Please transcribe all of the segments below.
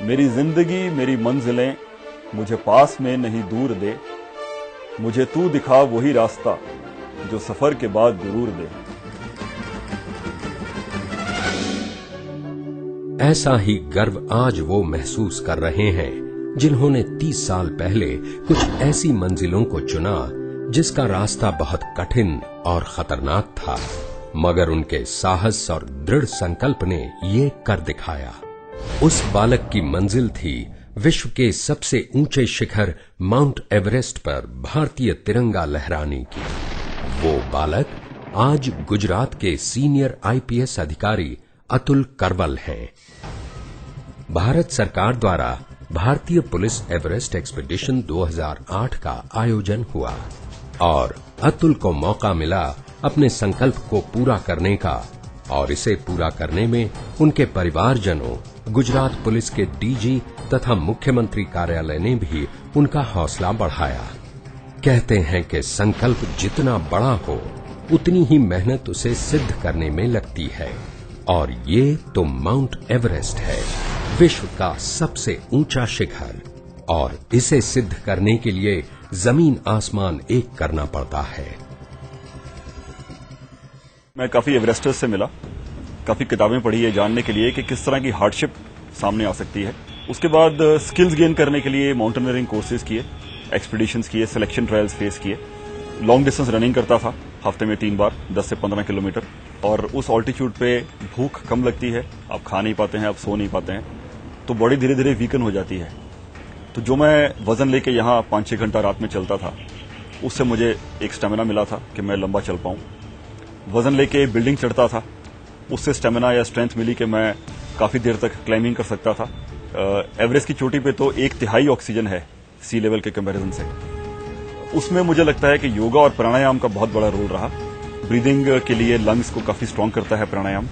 मेरी जिंदगी मेरी मंजिलें मुझे पास में नहीं दूर दे, मुझे तू दिखा वही रास्ता जो सफर के बाद गुरूर दे। ऐसा ही गर्व आज वो महसूस कर रहे हैं जिन्होंने 30 साल पहले कुछ ऐसी मंजिलों को चुना जिसका रास्ता बहुत कठिन और खतरनाक था, मगर उनके साहस और दृढ़ संकल्प ने ये कर दिखाया। उस बालक की मंजिल थी विश्व के सबसे ऊंचे शिखर माउंट एवरेस्ट पर भारतीय तिरंगा लहराने की। वो बालक आज गुजरात के सीनियर आईपीएस अधिकारी अतुल करवल हैं। भारत सरकार द्वारा भारतीय पुलिस एवरेस्ट एक्सपीडिशन 2008 का आयोजन हुआ और अतुल को मौका मिला अपने संकल्प को पूरा करने का, और इसे पूरा करने में उनके परिवारजनों, गुजरात पुलिस के डीजी तथा मुख्यमंत्री कार्यालय ने भी उनका हौसला बढ़ाया। कहते हैं कि संकल्प जितना बड़ा हो उतनी ही मेहनत उसे सिद्ध करने में लगती है, और ये तो माउंट एवरेस्ट है, विश्व का सबसे ऊंचा शिखर, और इसे सिद्ध करने के लिए जमीन आसमान एक करना पड़ता है। मैं काफी एवरेस्टर्स से मिला, काफी किताबें पढ़ी है जानने के लिए कि किस तरह की हार्डशिप सामने आ सकती है। उसके बाद स्किल्स गेन करने के लिए माउंटेनियरिंग कोर्सेज किए, एक्सपीडिशंस किए, सिलेक्शन ट्रायल्स फेस किए। लॉन्ग डिस्टेंस रनिंग करता था हफ्ते में 3 बार 10 से 15 किलोमीटर, और उस ऑल्टीट्यूड पे भूख कम लगती है, आप खा नहीं पाते हैं, आप सो नहीं पाते हैं, तो बॉडी धीरे धीरे वीकन हो जाती है। तो जो मैं वजन लेके यहाँ 5-6 घंटा रात में चलता था, उससे मुझे एक स्टेमिना मिला था कि मैं लंबा चल पाऊं। वजन लेके बिल्डिंग चढ़ता था, उससे स्टेमिना या स्ट्रेंथ मिली कि मैं काफी देर तक क्लाइंबिंग कर सकता था। एवरेस्ट की चोटी पे तो 1/3 ऑक्सीजन है सी लेवल के कंपैरिजन से। उसमें मुझे लगता है कि योगा और प्राणायाम का बहुत बड़ा रोल रहा। ब्रीदिंग के लिए लंग्स को काफी स्ट्रांग करता है प्राणायाम।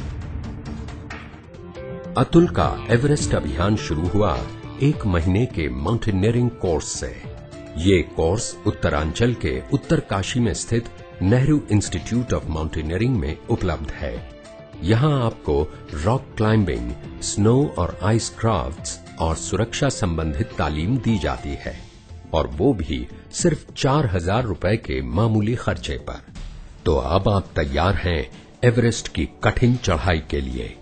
अतुल का एवरेस्ट अभियान शुरू हुआ 1 महीने के माउंटेनियरिंग कोर्स से। ये कोर्स उत्तरांचल के उत्तरकाशी में स्थित नेहरू इंस्टीट्यूट ऑफ माउंटेनियरिंग में उपलब्ध है। यहाँ आपको रॉक क्लाइंबिंग, स्नो और आइस क्राफ्ट्स और सुरक्षा संबंधित तालीम दी जाती है, और वो भी सिर्फ 4,000 रुपए के मामूली खर्चे पर। तो अब आप तैयार हैं एवरेस्ट की कठिन चढ़ाई के लिए।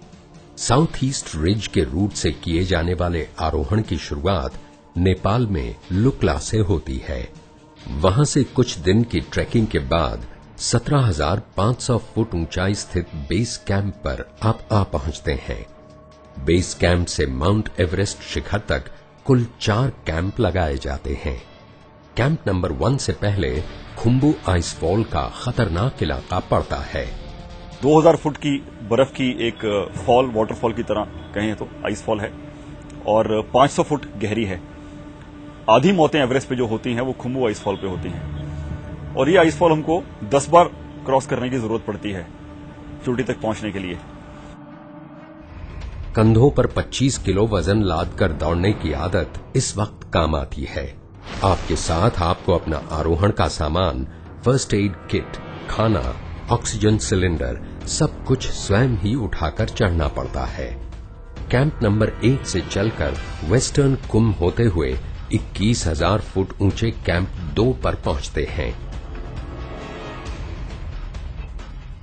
साउथ ईस्ट रिज के रूट से किए जाने वाले आरोहण की शुरुआत नेपाल में लुकला से होती है। वहां से कुछ दिन की ट्रैकिंग के बाद 17,500 फुट ऊंचाई स्थित बेस कैंप पर आप आ पहुंचते हैं। बेस कैंप से माउंट एवरेस्ट शिखर तक कुल 4 कैंप लगाए जाते हैं। कैंप नंबर 1 से पहले खुम्बू आइसफॉल का खतरनाक इलाका पड़ता है। 2000 फुट की बर्फ की एक फॉल, वाटरफॉल की तरह कहें तो आइसफॉल है, और 500 फुट गहरी है। आधी मौतें एवरेस्ट पे जो होती हैं वो खुम्बू आइसफॉल पे होती हैं, और ये आइसफॉल हमको 10 बार क्रॉस करने की जरूरत पड़ती है चोटी तक पहुंचने के लिए। कंधों पर 25 किलो वजन लाद कर दौड़ने की आदत इस वक्त काम आती है। आपके साथ आपको अपना आरोहण का सामान, फर्स्ट एड किट, खाना, ऑक्सीजन सिलेंडर, सब कुछ स्वयं ही उठाकर चढ़ना पड़ता है। कैंप नंबर 1 से चलकर वेस्टर्न कुंभ होते हुए 21,000 फुट ऊंचे कैंप 2 पर पहुंचते हैं।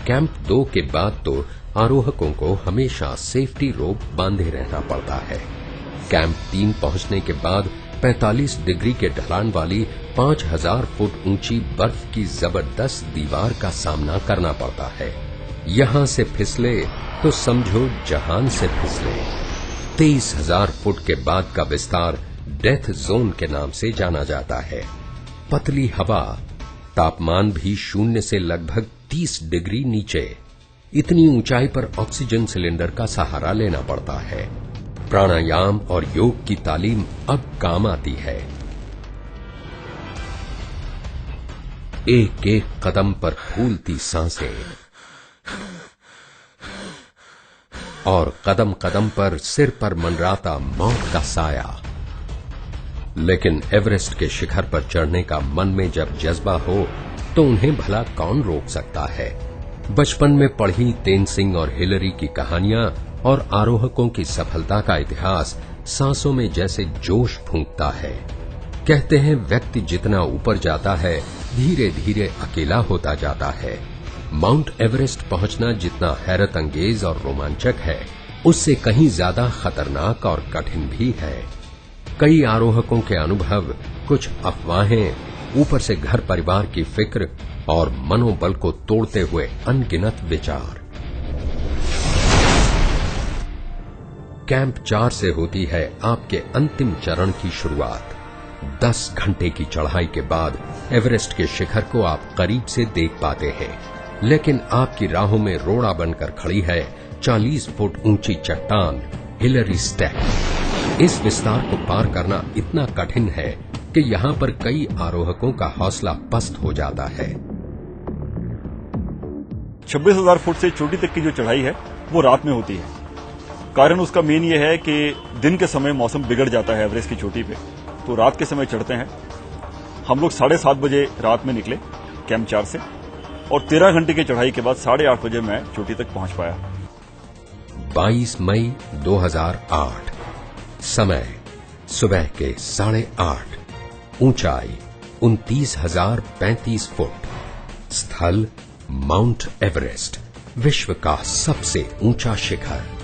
कैंप 2 के बाद तो आरोहकों को हमेशा सेफ्टी रोप बांधे रहना पड़ता है। कैंप 3 पहुंचने के बाद 45 डिग्री के ढलान वाली 5,000 फुट ऊंची बर्फ की जबरदस्त दीवार का सामना करना पड़ता है। यहां से फिसले तो समझो जहान से फिसले। 23,000 फुट के बाद का विस्तार डेथ जोन के नाम से जाना जाता है। पतली हवा, तापमान भी 0 से लगभग 30 डिग्री नीचे। इतनी ऊंचाई पर ऑक्सीजन सिलेंडर का सहारा लेना पड़ता है। प्राणायाम और योग की तालीम अब काम आती है। एक एक कदम पर फूलती सांसें, और कदम कदम पर सिर पर मंडराता मौत का साया। लेकिन एवरेस्ट के शिखर पर चढ़ने का मन में जब जज्बा हो तो उन्हें भला कौन रोक सकता है। बचपन में पढ़ी तेनसिंग और हिलरी की कहानियां और आरोहकों की सफलता का इतिहास सांसों में जैसे जोश फूंकता है। कहते हैं व्यक्ति जितना ऊपर जाता है धीरे धीरे अकेला होता जाता है। माउंट एवरेस्ट पहुंचना जितना हैरत अंगेज और रोमांचक है, उससे कहीं ज्यादा खतरनाक और कठिन भी है। कई आरोहकों के अनुभव, कुछ अफवाहें, ऊपर से घर परिवार की फिक्र और मनोबल को तोड़ते हुए अनगिनत विचार। कैंप 4 से होती है आपके अंतिम चरण की शुरुआत। 10 घंटे की चढ़ाई के बाद एवरेस्ट के शिखर को आप करीब से देख पाते हैं, लेकिन आपकी राहों में रोड़ा बनकर खड़ी है 40 फुट ऊंची चट्टान हिलरी स्टेप। इस विस्तार को पार करना इतना कठिन है कि यहां पर कई आरोहकों का हौसला पस्त हो जाता है। 26,000 फुट से चोटी तक की जो चढ़ाई है वो रात में होती है। कारण उसका मेन ये है कि दिन के समय मौसम बिगड़ जाता है एवरेस्ट की चोटी पे, तो रात के समय चढ़ते हैं। हम लोग 7:30 बजे रात में निकले कैंप 4 से और 13 घंटे की चढ़ाई के बाद 8:30 बजे मैं चोटी तक पहुंच पाया। 22 मई 2008, समय सुबह के 8:30, ऊंचाई 29,035 फुट, स्थल माउंट एवरेस्ट, विश्व का सबसे ऊंचा शिखर।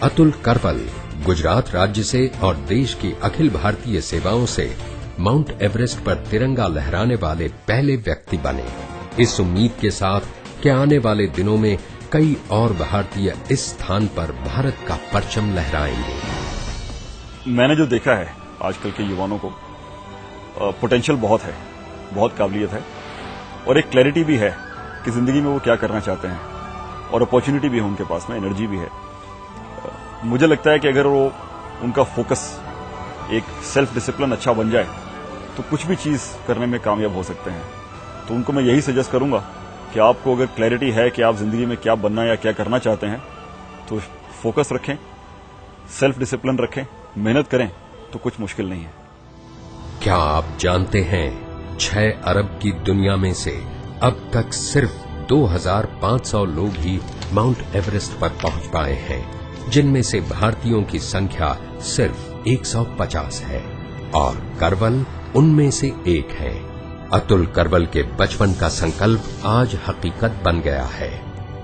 अतुल करवल गुजरात राज्य से और देश की अखिल भारतीय सेवाओं से माउंट एवरेस्ट पर तिरंगा लहराने वाले पहले व्यक्ति बने, इस उम्मीद के साथ कि आने वाले दिनों में कई और भारतीय इस स्थान पर भारत का परचम लहराएंगे। मैंने जो देखा है आजकल के युवाओं को, पोटेंशियल बहुत है, बहुत काबिलियत है और एक क्लैरिटी भी है कि जिंदगी में वो क्या करना चाहते हैं और अपॉर्चुनिटी भी है उनके पास में, एनर्जी भी है। मुझे लगता है कि अगर वो उनका फोकस एक सेल्फ डिसिप्लिन अच्छा बन जाए तो कुछ भी चीज करने में कामयाब हो सकते हैं। तो उनको मैं यही सजेस्ट करूंगा कि आपको अगर क्लैरिटी है कि आप जिंदगी में क्या बनना या क्या करना चाहते हैं तो फोकस रखें, सेल्फ डिसिप्लिन रखें, मेहनत करें तो कुछ मुश्किल नहीं है। क्या आप जानते हैं 6 अरब की दुनिया में से अब तक सिर्फ 2,500 लोग ही माउंट एवरेस्ट पर पहुंच पाए हैं, जिनमें से भारतीयों की संख्या सिर्फ 150 है और करवल उनमें से एक है। अतुल करवल के बचपन का संकल्प आज हकीकत बन गया है।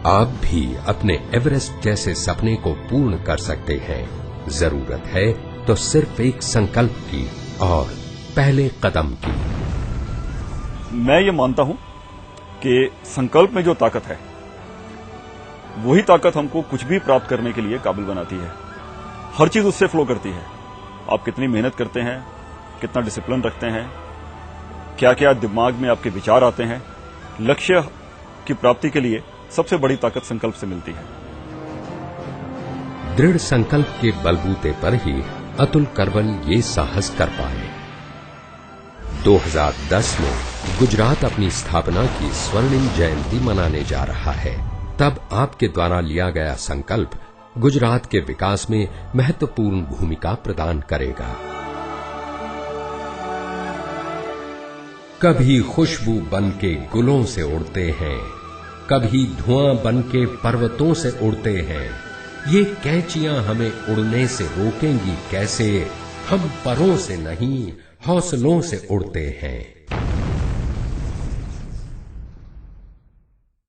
आप भी अपने एवरेस्ट जैसे सपने को पूर्ण कर सकते हैं। जरूरत है तो सिर्फ एक संकल्प की और पहले कदम की। मैं ये मानता हूं कि संकल्प में जो ताकत है वही ताकत हमको कुछ भी प्राप्त करने के लिए काबिल बनाती है। हर चीज उससे फ्लो करती है। आप कितनी मेहनत करते हैं, कितना डिसिप्लिन रखते हैं, क्या क्या दिमाग में आपके विचार आते हैं, लक्ष्य की प्राप्ति के लिए सबसे बड़ी ताकत संकल्प से मिलती है। दृढ़ संकल्प के बलबूते पर ही अतुल करवल ये साहस कर पाए। 2010 में गुजरात अपनी स्थापना की स्वर्णिम जयंती मनाने जा रहा है। तब आपके द्वारा लिया गया संकल्प गुजरात के विकास में महत्वपूर्ण भूमिका प्रदान करेगा। कभी खुशबू बन के गुलों से उड़ते हैं, कभी धुआं बन के पर्वतों से उड़ते हैं। ये कैंचियां हमें उड़ने से रोकेंगी कैसे, हम परों से नहीं हौसलों से उड़ते हैं।